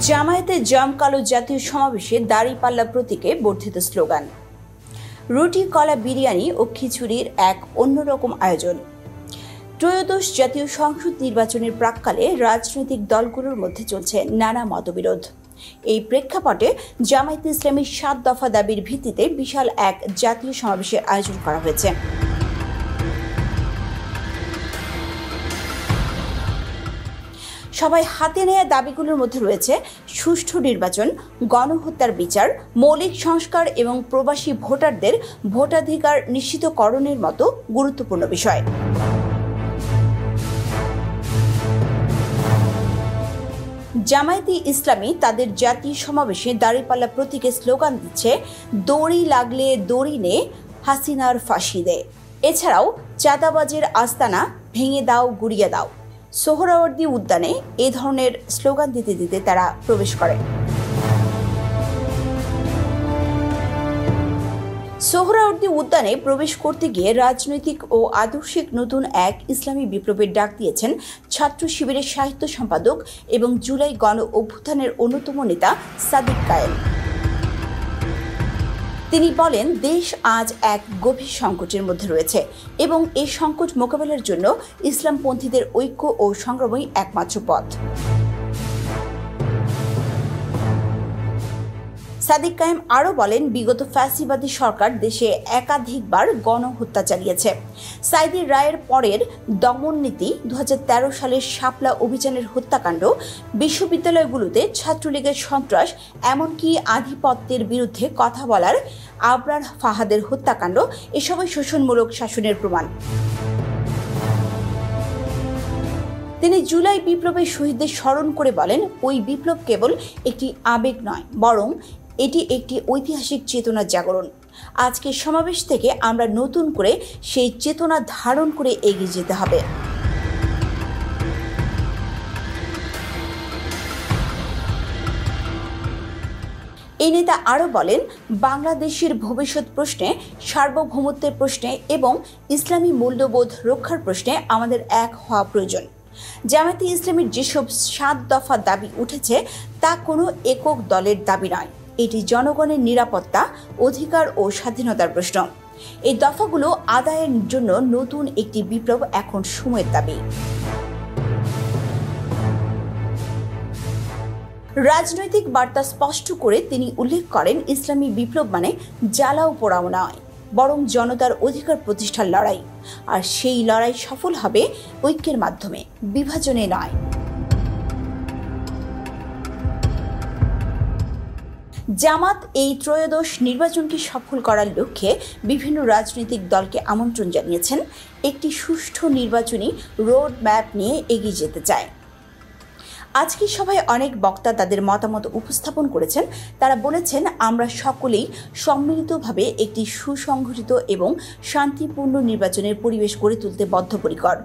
জামায়াতে জমকালো জাতীয় সমাবেশে দাঁড়িপাল্লা প্রতীকে বর্ধিত স্লোগান। রুটি, কলা, বিরিয়ানি ও খিচুড়ির এক অন্যরকম আয়োজন। ত্রয়োদশ জাতীয় সংসদ নির্বাচনের প্রাক্কালে রাজনৈতিক দলগুলোর মধ্যে চলছে নানা মতবিরোধ। এই প্রেক্ষাপটে জামায়াতে ইসলামীর ৭ দফা দাবির ভিত্তিতে বিশাল এক জাতীয় সমাবেশের আয়োজন করা হয়েছে। সবাই হাতে নেয়া দাবিগুলোর মধ্যে রয়েছে সুষ্ঠু নির্বাচন, গণহত্যার বিচার, মৌলিক সংস্কার এবং প্রবাসী ভোটারদের ভোটাধিকার নিশ্চিতকরণের মতো গুরুত্বপূর্ণ বিষয়। জামায়াতে ইসলামী তাদের জাতীয় সমাবেশে দাঁড়িপাল্লা প্রতীকে স্লোগান দিচ্ছে, দড়ি লাগলে দড়ি নে, হাসিনার ফাঁসি দে। এছাড়াও চাঁদাবাজের আস্তানা ভেঙে দাও, গুড়িয়ে দাও। সোহরাওয়ার্দী উদ্যানে এ ধরনের স্লোগান দিতে দিতে তারা প্রবেশ করে। সোহরাওয়ার্দী উদ্যানে প্রবেশ করতে গিয়ে রাজনৈতিক ও আদর্শিক নতুন এক ইসলামী বিপ্লবের ডাক দিয়েছেন ছাত্র শিবিরের সাহিত্য সম্পাদক এবং জুলাই গণ অভ্যুত্থানের অন্যতম নেতা সাদিক কায়েম। তিনি বলেন, দেশ আজ এক গভীর সংকটের মধ্যে রয়েছে এবং এই সংকট মোকাবেলার জন্য ইসলামপন্থীদের ঐক্য ও সংগ্রামই একমাত্র পথ। সাদিক কায়েম আরও বলেন, বিগত ফ্যাসিবাদী সরকার দেশে একাধিকবার গণহত্যা চালিয়েছে। সাঈদীর রায়ের পরের দমন নীতি, 2013 সালের শাপলা অভিযানের হত্যাকাণ্ড, বিশ্ববিদ্যালয়গুলোতে ছাত্রলীগের সন্ত্রাস, এমনকি আধিপত্যের বিরুদ্ধে কথা বলার আবরার ফাহাদের হত্যাকাণ্ড এসবই শোষণমূলক শাসনের প্রমাণ। তিনি জুলাই বিপ্লবের শহীদদের স্মরণ করে বলেন, ওই বিপ্লব কেবল একটি আবেগ নয়, বরং এটি একটি ঐতিহাসিক চেতনার জাগরণ। আজকের সমাবেশ থেকে আমরা নতুন করে সেই চেতনা ধারণ করে এগিয়ে যেতে হবে। এই নেতা আরও বলেন, বাংলাদেশের ভবিষ্যৎ প্রশ্নে, সার্বভৌমত্বের প্রশ্নে এবং ইসলামী মূল্যবোধ রক্ষার প্রশ্নে আমাদের এক হওয়া প্রয়োজন। জামায়াতে ইসলামীর যেসব ৭ দফা দাবি উঠেছে তা কোনো একক দলের দাবি নয়, এটি জনগণের নিরাপত্তা, অধিকার ও স্বাধীনতার প্রশ্ন। এই দফাগুলো আদায়ের জন্য নতুন একটি বিপ্লব এখন সময়ের দাবি। রাজনৈতিক বার্তা স্পষ্ট করে তিনি উল্লেখ করেন, ইসলামী বিপ্লব মানে জ্বালাও পোড়াও নয়, বরং জনতার অধিকার প্রতিষ্ঠার লড়াই। আর সেই লড়াই সফল হবে ঐক্যের মাধ্যমে, বিভাজনে নয়। জামাত এই ত্রয়োদশ নির্বাচনকে সফল করার লক্ষ্যে বিভিন্ন রাজনৈতিক দলকে আমন্ত্রণ জানিয়েছেন, একটি সুষ্ঠু নির্বাচনী রোড ম্যাপ নিয়ে এগিয়ে যেতে চায়। আজকের সভায় অনেক বক্তা তাদের মতামত উপস্থাপন করেছেন। তারা বলেছেন, আমরা সকলেই সম্মিলিতভাবে একটি সুসংগঠিত এবং শান্তিপূর্ণ নির্বাচনের পরিবেশ গড়ে তুলতে বদ্ধপরিকর।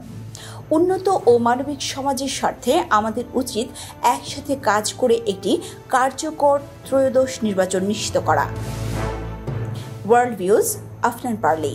উন্নত ও মানবিক সমাজের স্বার্থে আমাদের উচিত একসাথে কাজ করে একটি কার্যকর ত্রয়োদশ নির্বাচন নিশ্চিত করা। World views, Afnan Parli.